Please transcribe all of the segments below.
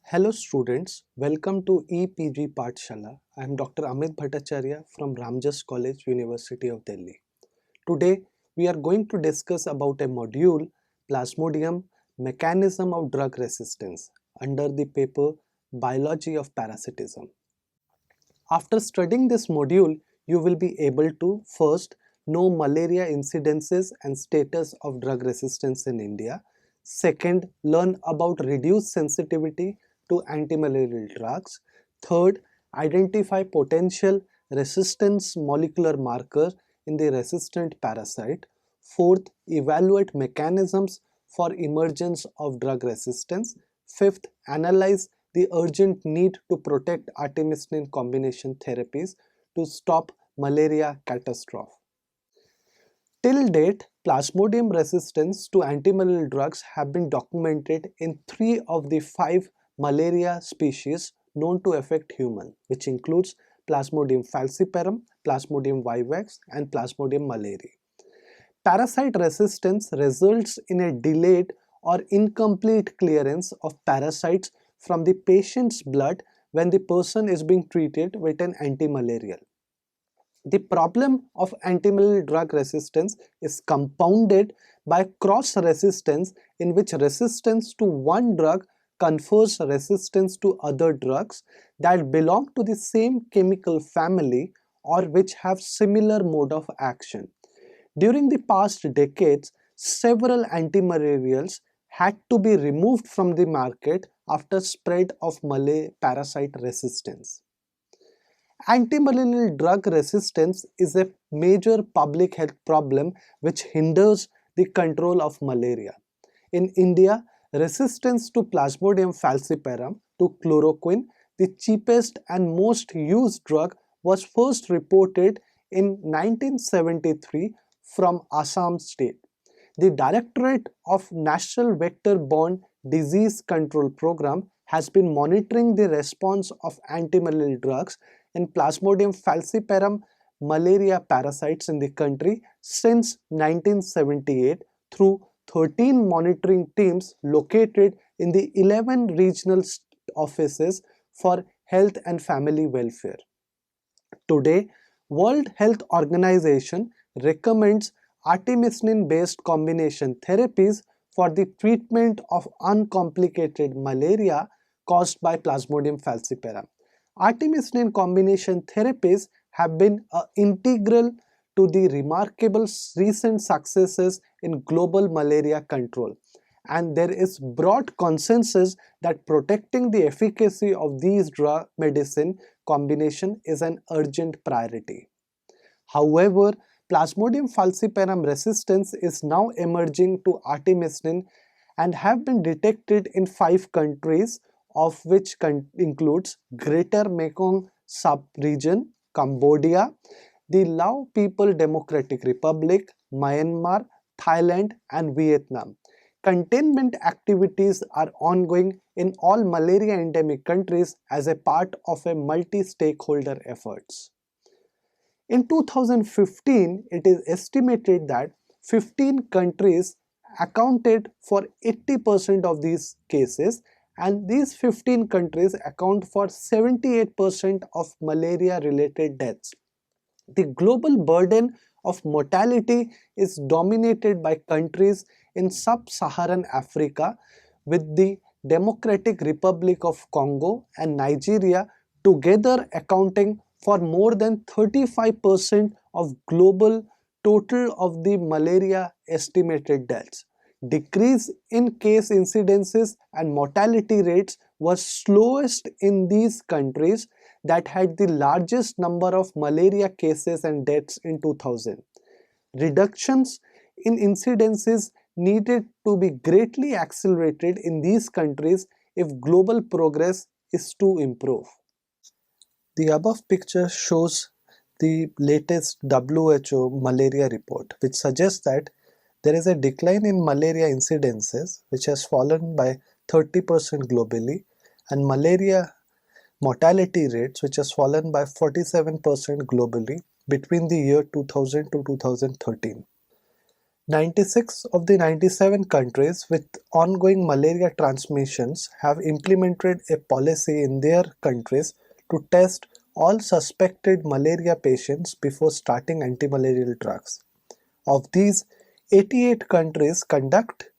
Hello students, welcome to EPG Pathshala. I am Dr. Amit Bhattacharya from Ramjas College, University of Delhi. Today we are going to discuss about a module Plasmodium Mechanism of Drug Resistance under the paper Biology of Parasitism. After studying this module, you will be able to first know malaria incidences and status of drug resistance in India. Second, learn about reduced sensitivity to antimalarial drugs. Third, identify potential resistance molecular marker in the resistant parasite. Fourth, evaluate mechanisms for emergence of drug resistance. Fifth, analyze the urgent need to protect artemisinin combination therapies to stop malaria catastrophe. Till date, Plasmodium resistance to antimalarial drugs have been documented in 3 of the 5 malaria species known to affect human, which includes Plasmodium falciparum, Plasmodium vivax, and Plasmodium malariae. Parasite resistance results in a delayed or incomplete clearance of parasites from the patient's blood when the person is being treated with an antimalarial. The problem of antimalarial drug resistance is compounded by cross resistance, in which resistance to one drug confers resistance to other drugs that belong to the same chemical family or which have similar mode of action. During the past decades, several antimalarials had to be removed from the market after spread of Malay parasite resistance. Antimalarial drug resistance is a major public health problem which hinders the control of malaria. In India, resistance to Plasmodium falciparum to chloroquine, the cheapest and most used drug, was first reported in 1973 from Assam state. The Directorate of National Vector-Borne Disease Control Program has been monitoring the response of antimalarial drugs in Plasmodium falciparum malaria parasites in the country since 1978 through 13 monitoring teams located in the 11 regional offices for health and family welfare. Today, World Health Organization recommends artemisinin-based combination therapies for the treatment of uncomplicated malaria caused by Plasmodium falciparum. Artemisinin combination therapies have been integral to the remarkable recent successes in global malaria control, and there is broad consensus that protecting the efficacy of these drug medicine combination is an urgent priority. However, Plasmodium falciparum resistance is now emerging to artemisinin and have been detected in 5 countries, of which includes Greater Mekong sub-region, Cambodia, the Lao People Democratic Republic, Myanmar, Thailand, and Vietnam. Containment activities are ongoing in all malaria endemic countries as a part of a multi-stakeholder efforts. In 2015, it is estimated that 15 countries accounted for 80% of these cases, and these 15 countries account for 78% of malaria related deaths. The global burden of mortality is dominated by countries in sub-Saharan Africa, with the Democratic Republic of Congo and Nigeria together accounting for more than 35% of global total of the malaria estimated deaths. Decrease in case incidences and mortality rates was slowest in these countries that had the largest number of malaria cases and deaths in 2000. Reductions in incidences needed to be greatly accelerated in these countries if global progress is to improve. The above picture shows the latest WHO malaria report, which suggests that there is a decline in malaria incidences which has fallen by 30% globally, and malaria mortality rates which has fallen by 47% globally between the year 2000 to 2013. 96 of the 97 countries with ongoing malaria transmissions have implemented a policy in their countries to test all suspected malaria patients before starting antimalarial drugs. Of these, 88 countries conduct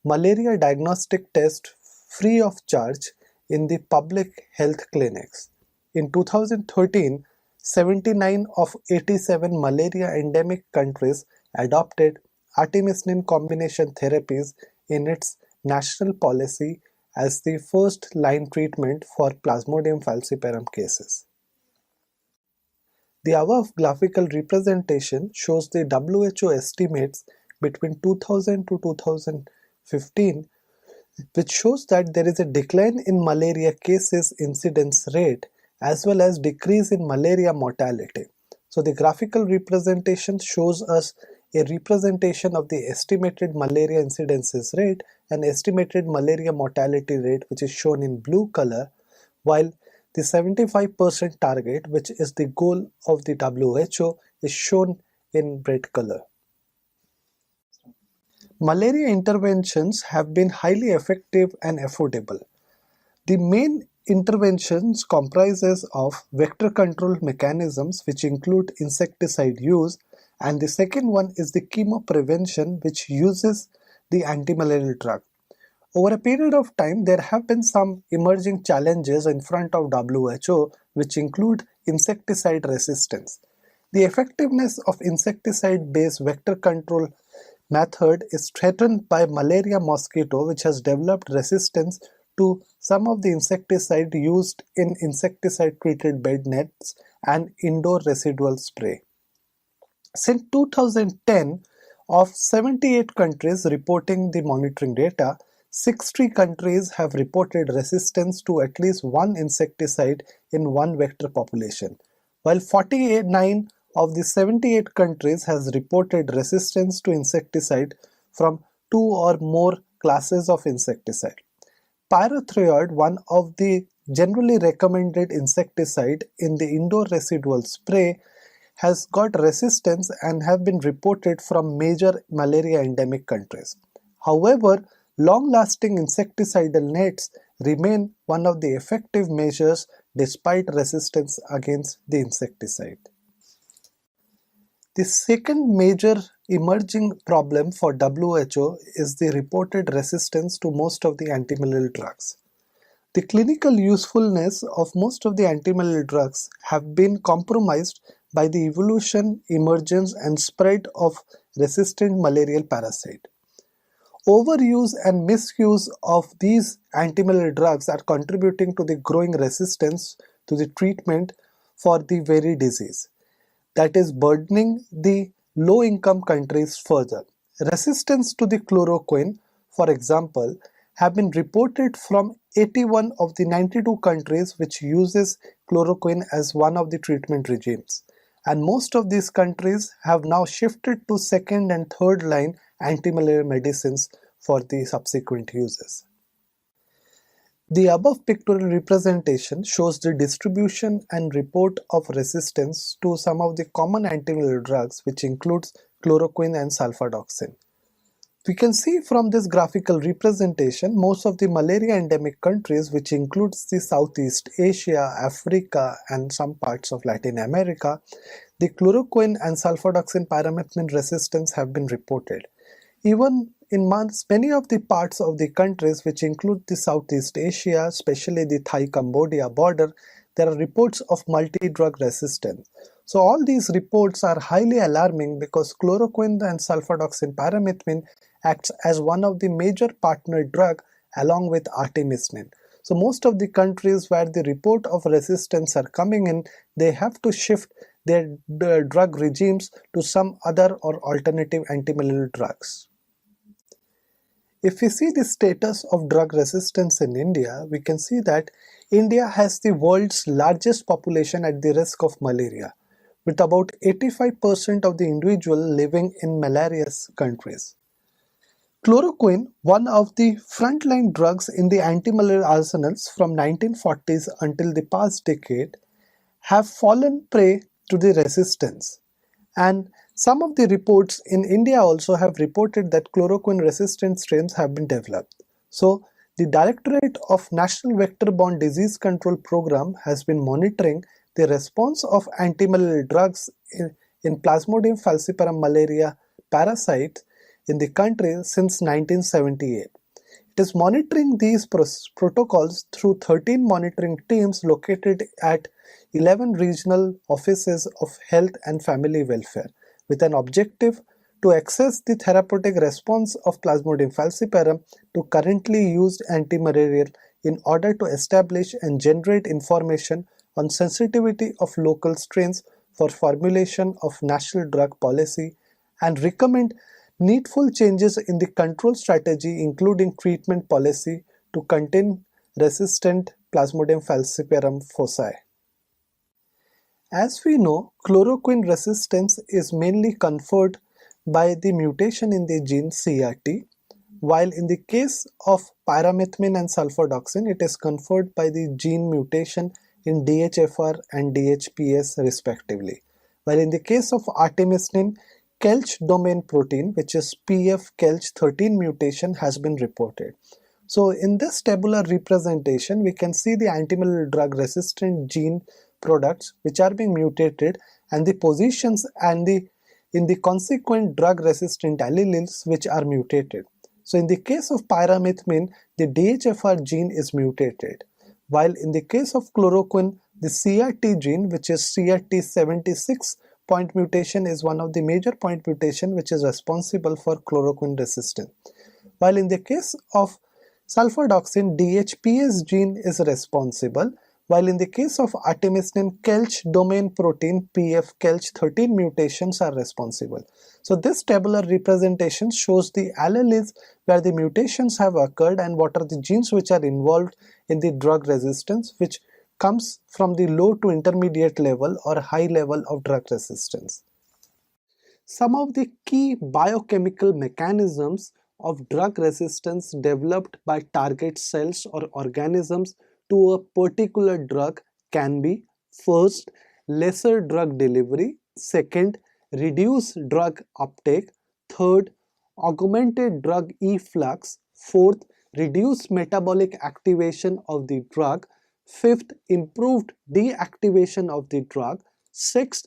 malaria diagnostic tests free of charge in the public health clinics. In 2013, 79 of 87 malaria endemic countries adopted artemisinin combination therapies in its national policy as the first line treatment for Plasmodium falciparum cases. The above graphical representation shows the WHO estimates between 2000 to 2015, which shows that there is a decline in malaria cases incidence rate as well as decrease in malaria mortality. So the graphical representation shows us a representation of the estimated malaria incidences rate and estimated malaria mortality rate, which is shown in blue color, while the 75% target, which is the goal of the WHO, is shown in red color. Malaria interventions have been highly effective and affordable. The main interventions comprises of vector control mechanisms, which include insecticide use, and the second one is the chemoprevention, which uses the antimalarial drug. Over a period of time, there have been some emerging challenges in front of WHO, which include insecticide resistance. The effectiveness of insecticide-based vector control method is threatened by malaria mosquito, which has developed resistance to some of the insecticide used in insecticide-treated bed nets and indoor residual spray. Since 2010, of 78 countries reporting the monitoring data, 60 countries have reported resistance to at least one insecticide in one vector population, while 49 of the 78 countries has reported resistance to insecticide from two or more classes of insecticide. Pyrethroid, one of the generally recommended insecticide in the indoor residual spray, has got resistance and have been reported from major malaria endemic countries. However, long-lasting insecticidal nets remain one of the effective measures despite resistance against the insecticide. The second major emerging problem for WHO is the reported resistance to most of the antimalarial drugs. The clinical usefulness of most of the antimalarial drugs have been compromised by the evolution, emergence and spread of resistant malarial parasite. Overuse and misuse of these antimalarial drugs are contributing to the growing resistance to the treatment for the very disease, that is burdening the low-income countries further. Resistance to the chloroquine, for example, have been reported from 81 of the 92 countries which uses chloroquine as one of the treatment regimes. And most of these countries have now shifted to second and third line antimalarial medicines for the subsequent uses. The above pictorial representation shows the distribution and report of resistance to some of the common antimalarial drugs, which includes chloroquine and sulfadoxine. We can see from this graphical representation most of the malaria endemic countries, which includes the Southeast Asia, Africa and some parts of Latin America, the chloroquine and sulfadoxine pyrimethamine resistance have been reported. Even in many of the parts of the countries which include the Southeast Asia, especially the Thai-Cambodia border, there are reports of multi-drug resistance. So all these reports are highly alarming because chloroquine and sulfadoxine pyrimethamine acts as one of the major partner drug along with artemisinin. So most of the countries where the report of resistance are coming in, they have to shift their drug regimes to some other or alternative antimalarial drugs. If we see the status of drug resistance in India, we can see that India has the world's largest population at the risk of malaria, with about 85% of the individual living in malarious countries. Chloroquine, one of the frontline drugs in the antimalarial arsenals from 1940s until the past decade, have fallen prey to the resistance, and Some of the reports in India also have reported that chloroquine resistant strains have been developed. So, the Directorate of National Vector-Borne Disease Control Program has been monitoring the response of antimalarial drugs in Plasmodium falciparum malaria parasite in the country since 1978. It is monitoring these protocols through 13 monitoring teams located at 11 regional offices of health and family welfare, with an objective to assess the therapeutic response of Plasmodium falciparum to currently used antimalarial in order to establish and generate information on sensitivity of local strains for formulation of national drug policy and recommend needful changes in the control strategy including treatment policy to contain resistant Plasmodium falciparum foci. As we know, chloroquine resistance is mainly conferred by the mutation in the gene CRT, while in the case of pyrimethamine and sulfadoxine, it is conferred by the gene mutation in DHFR and DHPS respectively. While in the case of artemisinin, Kelch domain protein, which is PF Kelch 13 mutation, has been reported. So in this tabular representation, we can see the antimalarial drug resistant gene products which are being mutated and the positions and in the consequent drug resistant alleles which are mutated. So in the case of pyrimethamine, the DHFR gene is mutated, while in the case of chloroquine, the CRT gene, which is CRT76 point mutation, is one of the major point mutation which is responsible for chloroquine resistance. While in the case of sulfadoxine, DHPS gene is responsible, while in the case of artemisinin, Kelch domain protein PF Kelch 13 mutations are responsible. So this tabular representation shows the alleles where the mutations have occurred and what are the genes which are involved in the drug resistance, which comes from the low to intermediate level or high level of drug resistance. Some of the key biochemical mechanisms of drug resistance developed by target cells or organisms to a particular drug can be: first, lesser drug delivery; second, reduced drug uptake; third, augmented drug efflux; fourth, reduced metabolic activation of the drug; fifth, improved deactivation of the drug; sixth,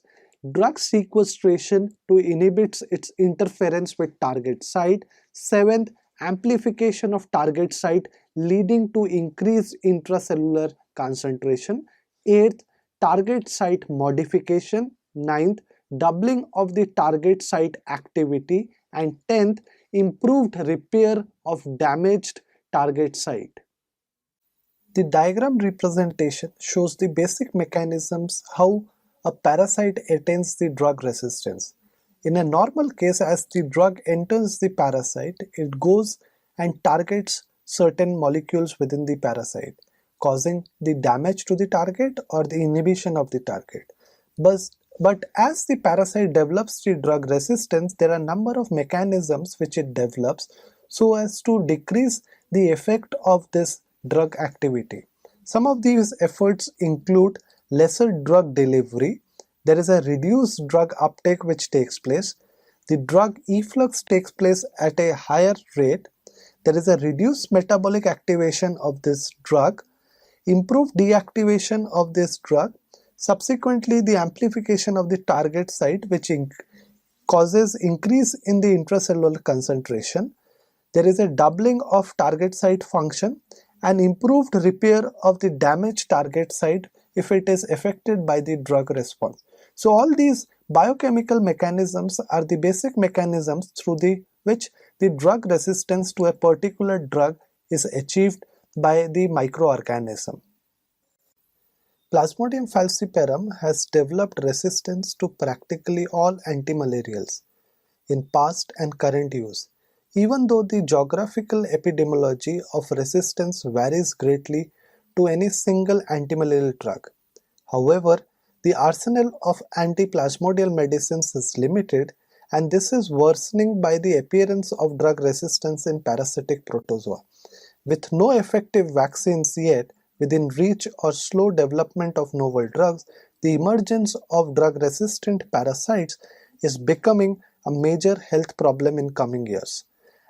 drug sequestration to inhibit its interference with target site; seventh, amplification of target site leading to increased intracellular concentration; eighth, target site modification; ninth, doubling of the target site activity; and 10th, improved repair of damaged target site. The diagram representation shows the basic mechanisms how a parasite attains the drug resistance. In a normal case, as the drug enters the parasite, it goes and targets certain molecules within the parasite, causing the damage to the target or the inhibition of the target. But as the parasite develops the drug resistance, there are a number of mechanisms which it develops so as to decrease the effect of this drug activity. Some of these efforts include lesser drug delivery. There is a reduced drug uptake which takes place. The drug efflux takes place at a higher rate. There is a reduced metabolic activation of this drug, improved deactivation of this drug, subsequently the amplification of the target site which causes increase in the intracellular concentration. There is a doubling of target site function and improved repair of the damaged target site if it is affected by the drug response. So all these biochemical mechanisms are the basic mechanisms through which the drug resistance to a particular drug is achieved by the microorganism. Plasmodium falciparum has developed resistance to practically all antimalarials in past and current use, even though the geographical epidemiology of resistance varies greatly to any single antimalarial drug. However, the arsenal of anti-plasmodial medicines is limited, and this is worsening by the appearance of drug resistance in parasitic protozoa. With no effective vaccines yet within reach or slow development of novel drugs, the emergence of drug-resistant parasites is becoming a major health problem in coming years.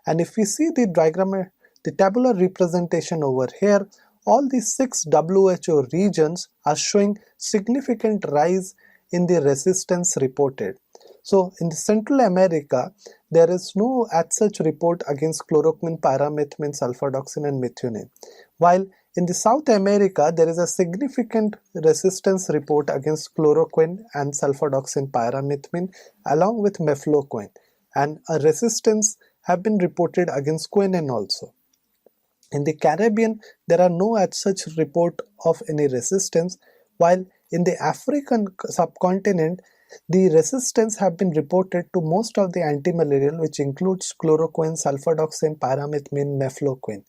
And if we see the diagram, the tabular representation over here, all the 6 WHO regions are showing significant rise in the resistance reported. So in the Central America, there is no as such report against chloroquine, pyrimethamine, sulfadoxine and methionine. While in the South America, there is a significant resistance report against chloroquine and sulfadoxine, pyrimethamine along with mefloquine, and a resistance have been reported against quinine also. In the Caribbean, there are no as such report of any resistance, while in the African subcontinent, the resistance have been reported to most of the antimalarial, which includes chloroquine, sulfadoxine, pyrimethamine, mefloquine.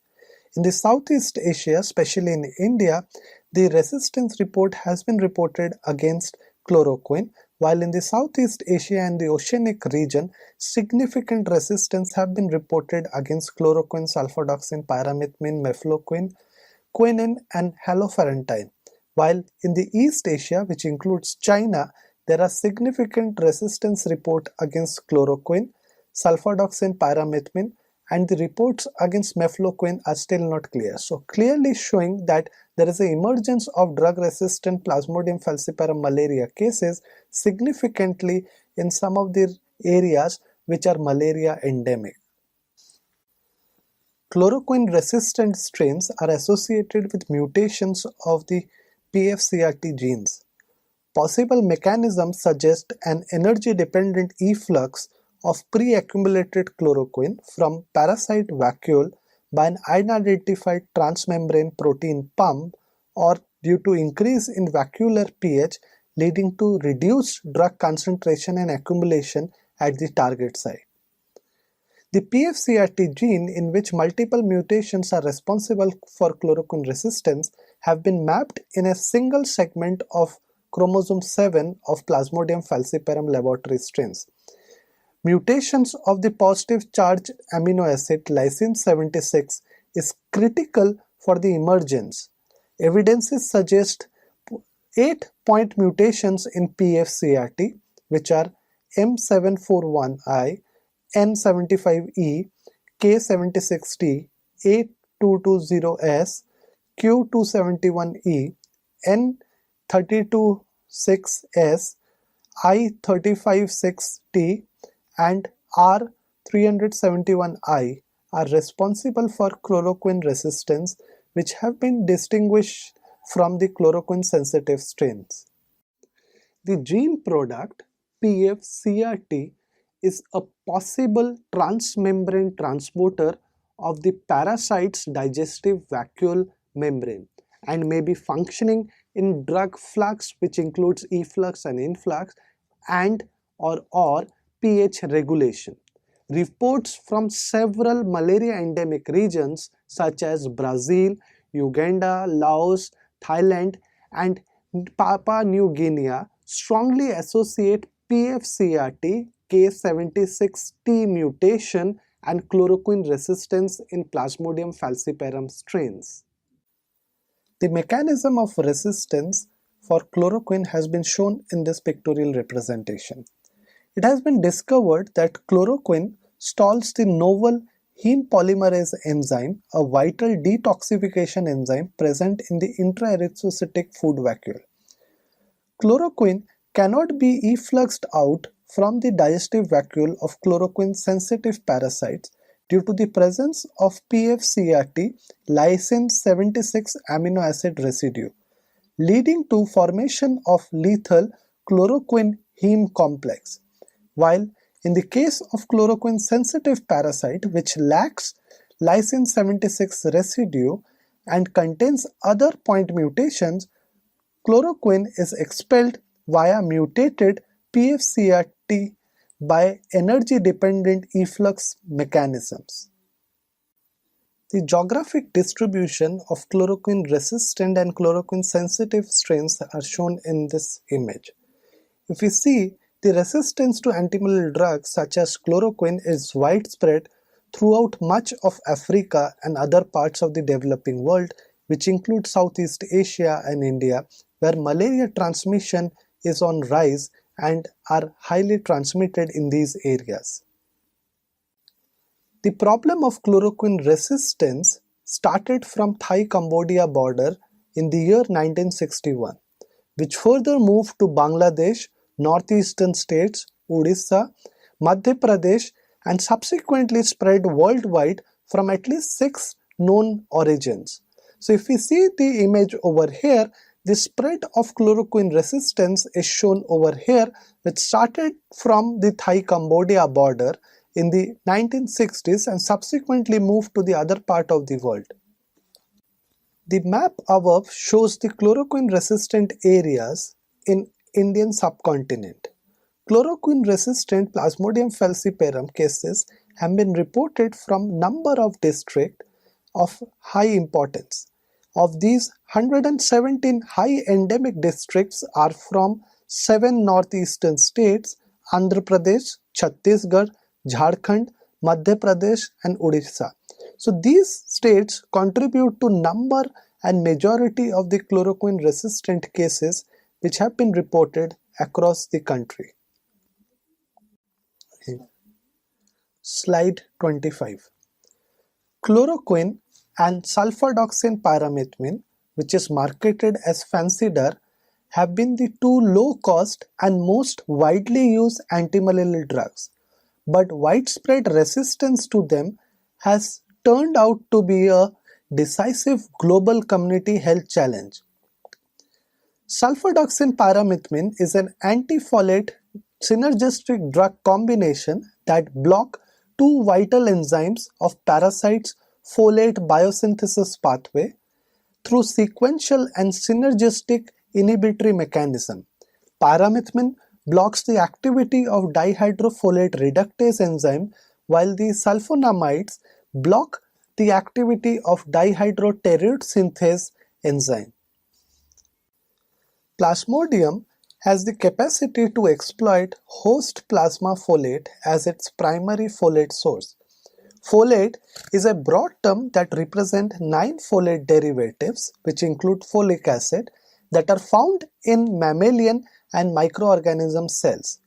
In the Southeast Asia, especially in India, the resistance report has been reported against chloroquine, while in the Southeast Asia and the Oceanic region, significant resistance have been reported against chloroquine, sulfadoxine, pyrimethamine, mefloquine, quinine and haloferentine. While in the East Asia, which includes China, there are significant resistance report against chloroquine, sulfadoxine, pyrimethamine, and the reports against mefloquine are still not clear. So clearly showing that there is an emergence of drug-resistant Plasmodium falciparum malaria cases significantly in some of the areas which are malaria endemic. Chloroquine-resistant strains are associated with mutations of the PFCRT genes. Possible mechanisms suggest an energy-dependent efflux of pre-accumulated chloroquine from parasite vacuole by an unidentified transmembrane protein pump, or due to increase in vacuolar pH leading to reduced drug concentration and accumulation at the target site. The PFCRT gene, in which multiple mutations are responsible for chloroquine resistance, have been mapped in a single segment of chromosome 7 of Plasmodium falciparum laboratory strains. Mutations of the positive charge amino acid lysine 76 is critical for the emergence. Evidences suggest 8-point mutations in PFCRT, which are M741I, N75E, K76T, A220S, Q271E, N326S, I356T, and R371I are responsible for chloroquine resistance, which have been distinguished from the chloroquine sensitive strains. The gene product PFCRT is a possible transmembrane transporter of the parasite's digestive vacuole membrane and may be functioning in drug flux, which includes efflux and influx, and or pH regulation. Reports from several malaria endemic regions such as Brazil, Uganda, Laos, Thailand and Papua New Guinea strongly associate PFCRT K76T mutation and chloroquine resistance in Plasmodium falciparum strains. The mechanism of resistance for chloroquine has been shown in this pictorial representation. It has been discovered that chloroquine stalls the novel heme polymerase enzyme, a vital detoxification enzyme present in the intraerythrocytic food vacuole. Chloroquine cannot be effluxed out from the digestive vacuole of chloroquine-sensitive parasites due to the presence of PFCRT lysine 76 amino acid residue, leading to formation of lethal chloroquine heme complex. While in the case of chloroquine-sensitive parasite which lacks lysine 76 residue and contains other point mutations, chloroquine is expelled via mutated PFCRT by energy-dependent efflux mechanisms. The geographic distribution of chloroquine-resistant and chloroquine-sensitive strains are shown in this image. If we see, the resistance to antimalarial drugs such as chloroquine is widespread throughout much of Africa and other parts of the developing world, which include Southeast Asia and India, where malaria transmission is on rise and are highly transmitted in these areas. The problem of chloroquine resistance started from Thai-Cambodia border in the year 1961, which further moved to Bangladesh, northeastern states, Odisha, Madhya Pradesh, and subsequently spread worldwide from at least 6 known origins. So if we see the image over here, the spread of chloroquine resistance is shown over here, which started from the Thai-Cambodia border in the 1960s and subsequently moved to the other part of the world. The map above shows the chloroquine resistant areas in Indian subcontinent. Chloroquine resistant Plasmodium falciparum cases have been reported from number of districts of high importance. Of these, 117 high endemic districts are from 7 northeastern states: Andhra Pradesh, Chhattisgarh, Jharkhand, Madhya Pradesh and Odisha. So these states contribute to number and majority of the chloroquine resistant cases which have been reported across the country. Slide 25. Chloroquine and sulfadoxine pyrimethamine, which is marketed as Fansidar, have been the two low-cost and most widely used antimalarial drugs, but widespread resistance to them has turned out to be a decisive global community health challenge. Sulfadoxine pyrimethamine is an antifolate synergistic drug combination that block two vital enzymes of parasites' folate biosynthesis pathway through sequential and synergistic inhibitory mechanism. Pyrimethamine blocks the activity of dihydrofolate reductase enzyme, while the sulfonamides block the activity of dihydroterute synthase enzyme. Plasmodium has the capacity to exploit host plasma folate as its primary folate source. Folate is a broad term that represents 9 folate derivatives, which include folic acid, that are found in mammalian and microorganism cells.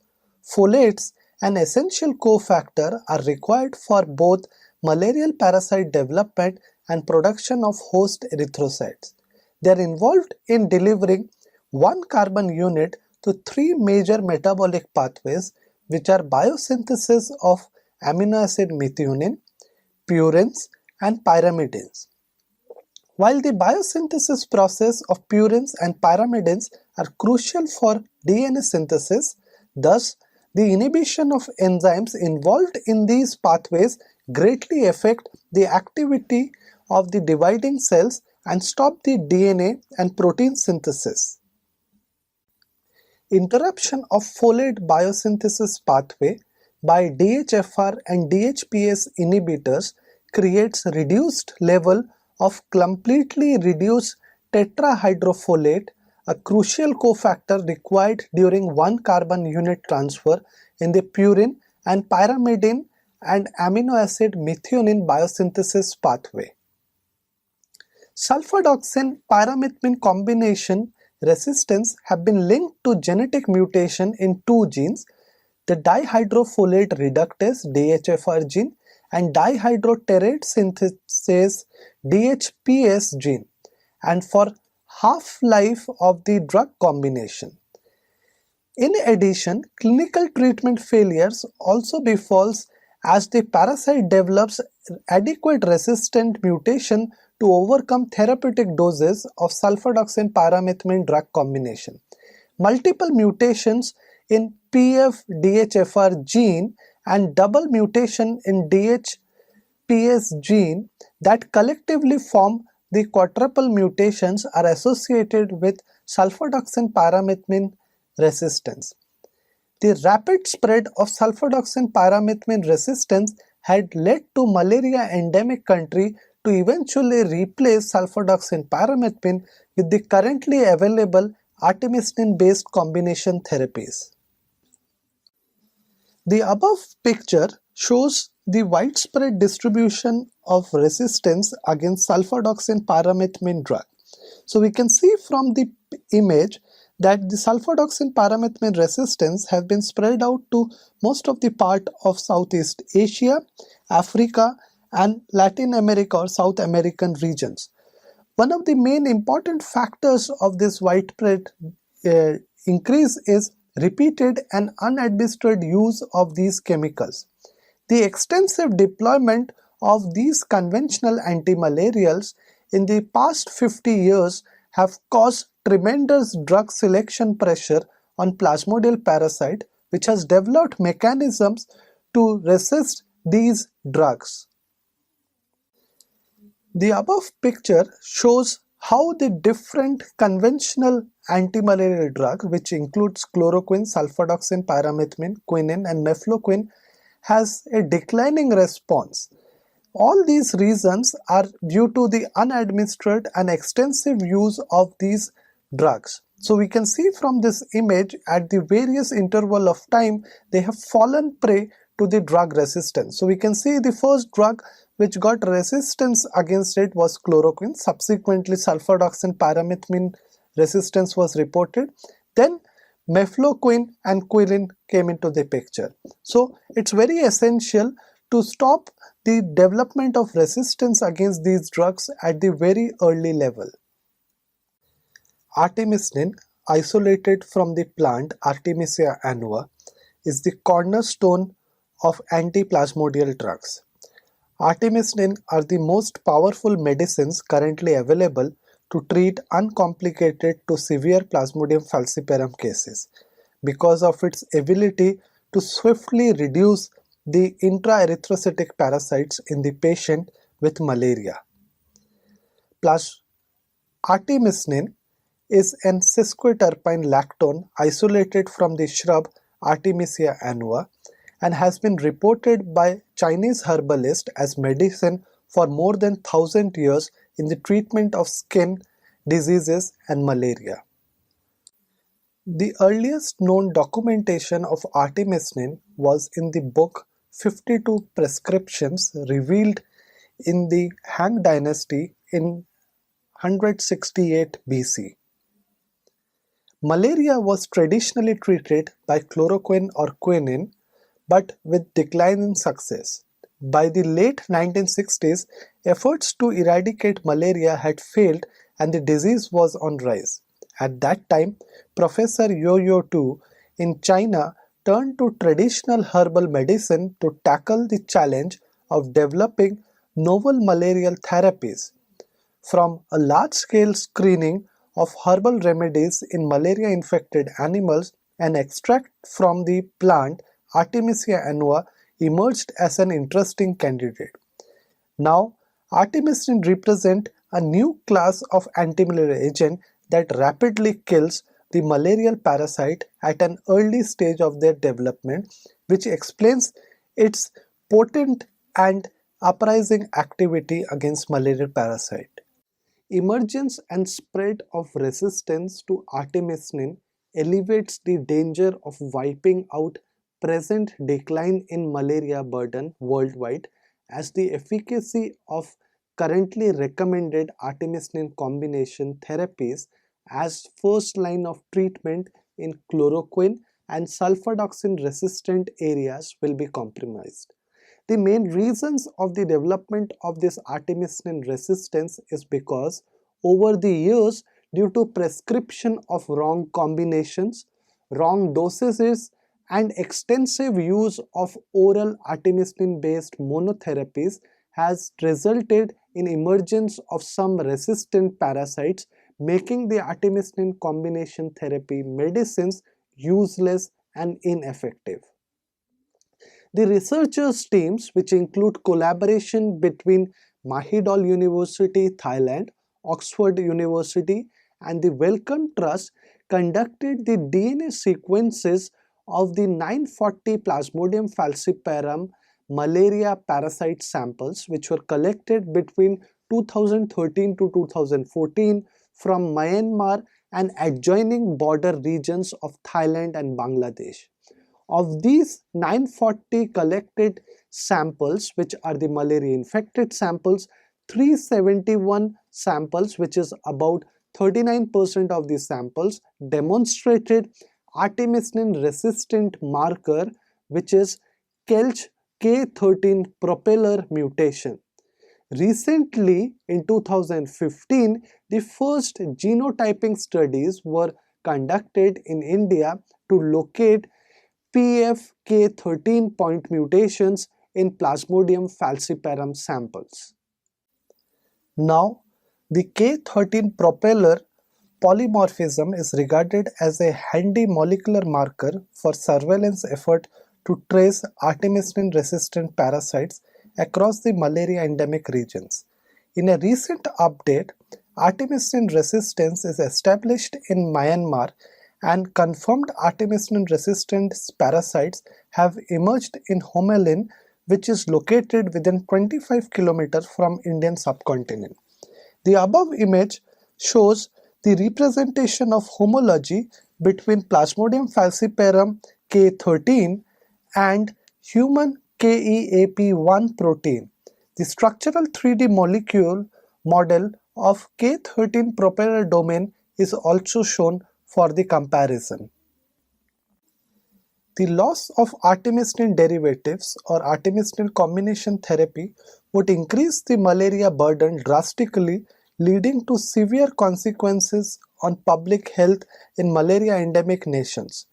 Folates, an essential cofactor, are required for both malarial parasite development and production of host erythrocytes. They are involved in delivering one carbon unit to 3 major metabolic pathways, which are biosynthesis of amino acid methionine, purines and pyrimidines. While the biosynthesis process of purines and pyrimidines are crucial for DNA synthesis, thus the inhibition of enzymes involved in these pathways greatly affect the activity of the dividing cells and stop the DNA and protein synthesis. Interruption of folate biosynthesis pathway by DHFR and DHPase inhibitors creates reduced level of completely reduced tetrahydrofolate, a crucial cofactor required during one carbon unit transfer in the purine and pyrimidine and amino acid methionine biosynthesis pathway. Sulfadoxine pyrimethamine combination resistance have been linked to genetic mutation in two genes, the dihydrofolate reductase DHFR gene and dihydroterate synthase DHPase gene, and for half-life of the drug combination. In addition, clinical treatment failures also befalls as the parasite develops adequate resistant mutation to overcome therapeutic doses of sulfadoxine pyrimethamine drug combination. Multiple mutations in PF-DHFR gene and double mutation in DHPase gene that collectively form the quadruple mutations are associated with sulfadoxine pyrimethamine resistance. The rapid spread of sulfadoxine pyrimethamine resistance had led to malaria endemic country to eventually replace sulfadoxine pyrimethamine with the currently available artemisinin-based combination therapies. The above picture shows the widespread distribution of resistance against sulfadoxine pyrimethamine drug. So we can see from the image that the sulfadoxine pyrimethamine resistance have been spread out to most of the part of Southeast Asia, Africa and Latin America or South American regions. One of the main important factors of this widespread uh, increase is repeated and unadministered use of these chemicals. The extensive deployment of these conventional antimalarials in the past 50 years have caused tremendous drug selection pressure on Plasmodial parasite, which has developed mechanisms to resist these drugs. The above picture shows how the different conventional antimalarial drug, which includes chloroquine, sulfadoxine, pyrimethamine, quinine and mefloquine, has a declining response. All these reasons are due to the unadministered and extensive use of these drugs. So we can see from this image at the various interval of time they have fallen prey to the drug resistance. So we can see the first drug which got resistance against it was chloroquine. Subsequently sulfadoxine pyrimethamine resistance was reported. Then mefloquine and quinine came into the picture. So it's very essential to stop the development of resistance against these drugs at the very early level. Artemisinin, isolated from the plant Artemisia annua, is the cornerstone of anti-plasmodial drugs. Artemisinin are the most powerful medicines currently available to treat uncomplicated to severe Plasmodium falciparum cases because of its ability to swiftly reduce the intraerythrocytic parasites in the patient with malaria. Artemisinin is an sesquiterpene lactone isolated from the shrub Artemisia annua and has been reported by Chinese herbalists as medicine for more than 1000 years in the treatment of skin diseases and malaria. The earliest known documentation of artemisinin was in the book 52 Prescriptions revealed in the Han Dynasty in 168 BC. Malaria was traditionally treated by chloroquine or quinine, but with declining success. By the late 1960s, efforts to eradicate malaria had failed and the disease was on rise. At that time, Professor Yo-Yo Tu in China turned to traditional herbal medicine to tackle the challenge of developing novel malarial therapies. From a large-scale screening of herbal remedies in malaria-infected animals, an extract from the plant Artemisia annua emerged as an interesting candidate. Now, artemisinin represents a new class of antimalarial agent that rapidly kills the malarial parasite at an early stage of their development, which explains its potent and uprising activity against malarial parasite. Emergence and spread of resistance to artemisinin elevates the danger of wiping out present decline in malaria burden worldwide, as the efficacy of currently recommended artemisinin combination therapies as first line of treatment in chloroquine and sulfadoxine resistant areas will be compromised. The main reasons of the development of this artemisinin resistance is because over the years, due to prescription of wrong combinations, wrong dosages and extensive use of oral artemisinin based monotherapies has resulted in emergence of some resistant parasites, making the artemisinin combination therapy medicines useless and ineffective. The researchers teams, which include collaboration between Mahidol University, Thailand, Oxford University and the Wellcome Trust, conducted the DNA sequences of the 940 Plasmodium falciparum malaria parasite samples which were collected between 2013 to 2014 from Myanmar and adjoining border regions of Thailand and Bangladesh. Of these 940 collected samples, which are the malaria infected samples, 371 samples, which is about 39% of the samples demonstrated artemisinin resistant marker, which is Kelch K13 propeller mutation. Recently, in 2015, the first genotyping studies were conducted in India to locate PFK13 point mutations in Plasmodium falciparum samples. Now, the K13 propeller polymorphism is regarded as a handy molecular marker for surveillance effort to trace artemisinin-resistant parasites across the malaria endemic regions. In a recent update, artemisinin resistance is established in Myanmar and confirmed artemisinin-resistant parasites have emerged in Homelin, which is located within 25 km from Indian subcontinent. The above image shows the representation of homology between Plasmodium falciparum K13 and human KEAP1 protein. The structural 3D molecule model of K13 propeller domain is also shown for the comparison. The loss of artemisinin derivatives or artemisinin combination therapy would increase the malaria burden drastically, leading to severe consequences on public health in malaria endemic nations.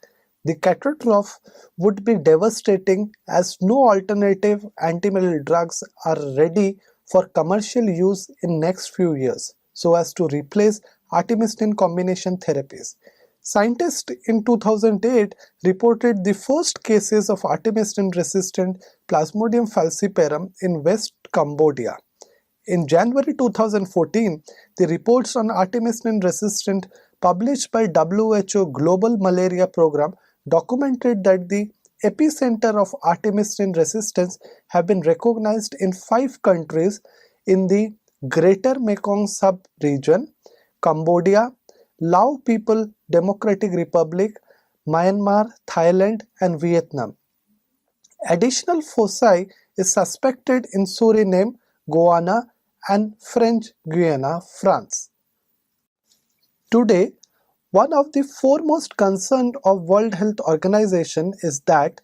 The catastrophe would be devastating as no alternative antimalarial drugs are ready for commercial use in next few years so as to replace artemisinin combination therapies. Scientists in 2008 reported the first cases of artemisinin-resistant Plasmodium falciparum in West Cambodia. In January 2014, the reports on artemisinin-resistant published by WHO Global Malaria Program documented that the epicenter of artemisinin resistance have been recognized in 5 countries in the Greater Mekong sub-region: Cambodia, Lao People Democratic Republic, Myanmar, Thailand and Vietnam. Additional foci is suspected in Suriname, Guyana and French Guiana, France. Today, one of the foremost concerns of World Health Organization is that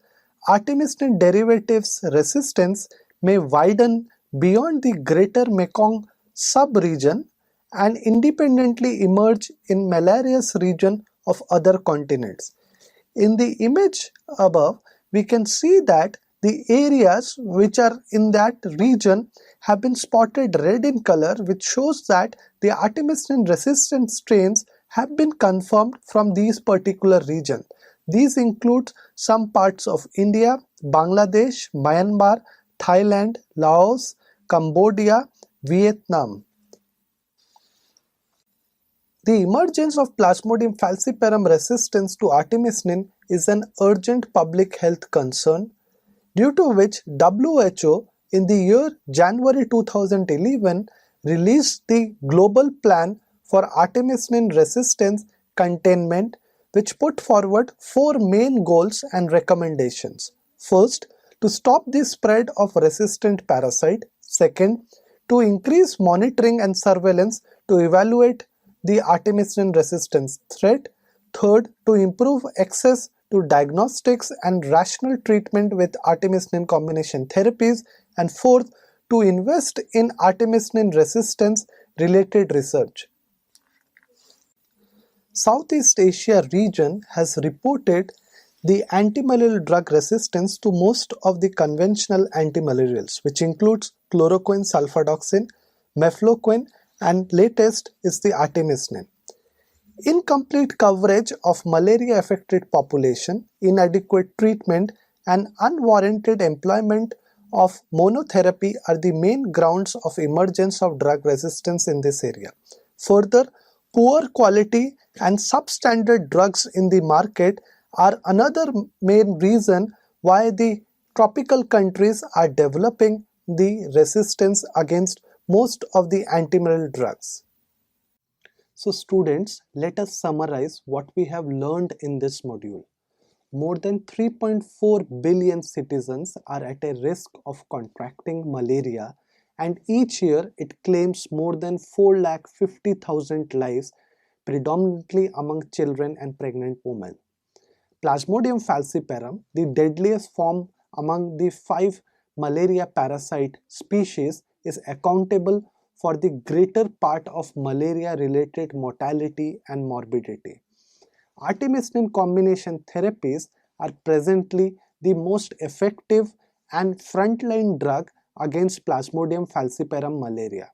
artemisinin derivatives resistance may widen beyond the Greater Mekong sub-region and independently emerge in malarious region of other continents. In the image above, we can see that the areas which are in that region have been spotted red in color, which shows that the artemisinin resistant strains have been confirmed from these particular regions. These include some parts of India, Bangladesh, Myanmar, Thailand, Laos, Cambodia, Vietnam. The emergence of Plasmodium falciparum resistance to artemisinin is an urgent public health concern, due to which WHO in the year January 2011 released the Global Plan for Artemisinin Resistance Containment, which put forward 4 main goals and recommendations. First, to stop the spread of resistant parasite. Second, to increase monitoring and surveillance to evaluate the artemisinin resistance threat. Third, to improve access to diagnostics and rational treatment with artemisinin combination therapies. And fourth, to invest in artemisinin resistance related research. Southeast Asia region has reported the antimalarial drug resistance to most of the conventional antimalarials, which includes chloroquine sulfadoxine, mefloquine, and latest is the artemisinin. Incomplete coverage of malaria-affected population, inadequate treatment, and unwarranted employment of monotherapy are the main grounds of emergence of drug resistance in this area. Further, poor quality and substandard drugs in the market are another main reason why the tropical countries are developing the resistance against most of the antimalarial drugs. So students, let us summarize what we have learned in this module. More than 3.4 billion citizens are at a risk of contracting malaria, and each year it claims more than 4,50,000 lives predominantly among children and pregnant women. Plasmodium falciparum, the deadliest form among the 5 malaria parasite species, is accountable for the greater part of malaria-related mortality and morbidity. Artemisinin combination therapies are presently the most effective and frontline drug against Plasmodium falciparum malaria.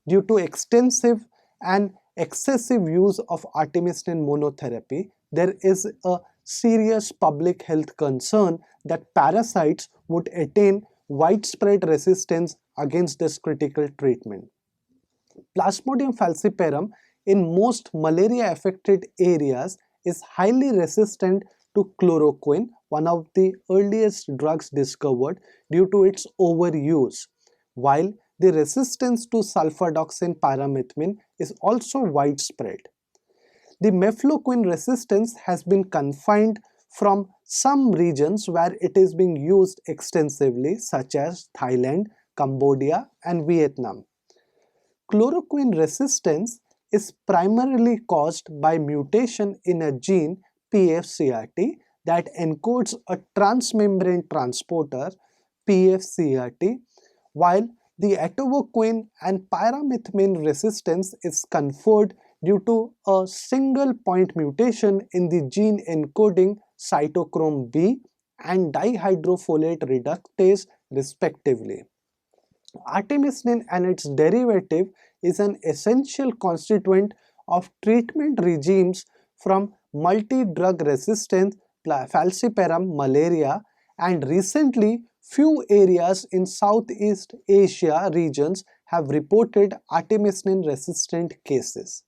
Due to extensive and excessive use of artemisinin monotherapy, there is a serious public health concern that parasites would attain widespread resistance against this critical treatment. Plasmodium falciparum in most malaria affected areas is highly resistant to chloroquine, one of the earliest drugs discovered, due to its overuse, while the resistance to sulfadoxine pyrimethamine is also widespread. The mefloquine resistance has been confined from some regions where it is being used extensively, such as Thailand, Cambodia, and Vietnam. Chloroquine resistance is primarily caused by mutation in a gene PFCRT that encodes a transmembrane transporter PFCRT, while the atovaquone and pyrimethamine resistance is conferred due to a single point mutation in the gene encoding cytochrome B and dihydrofolate reductase respectively. Artemisinin and its derivative is an essential constituent of treatment regimes from multi-drug resistant falciparum malaria, and recently few areas in Southeast Asia regions have reported artemisinin resistant cases.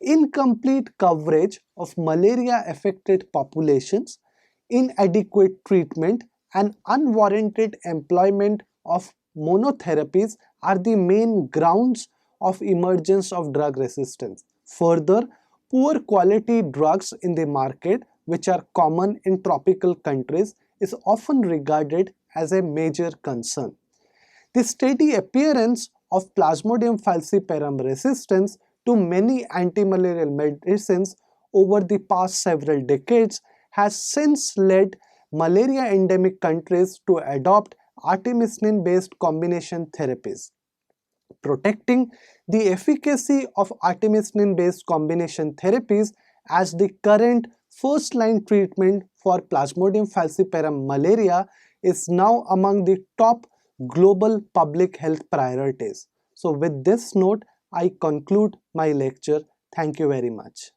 Incomplete coverage of malaria affected populations, inadequate treatment, and unwarranted employment of monotherapies are the main grounds of emergence of drug resistance. Further, poor quality drugs in the market, which are common in tropical countries, is often regarded as a major concern. The steady appearance of Plasmodium falciparum resistance to many antimalarial medicines over the past several decades has since led malaria endemic countries to adopt artemisinin-based combination therapies. Protecting the efficacy of artemisinin-based combination therapies as the current first-line treatment for Plasmodium falciparum malaria is now among the top global public health priorities. So with this note, I conclude my lecture. Thank you very much.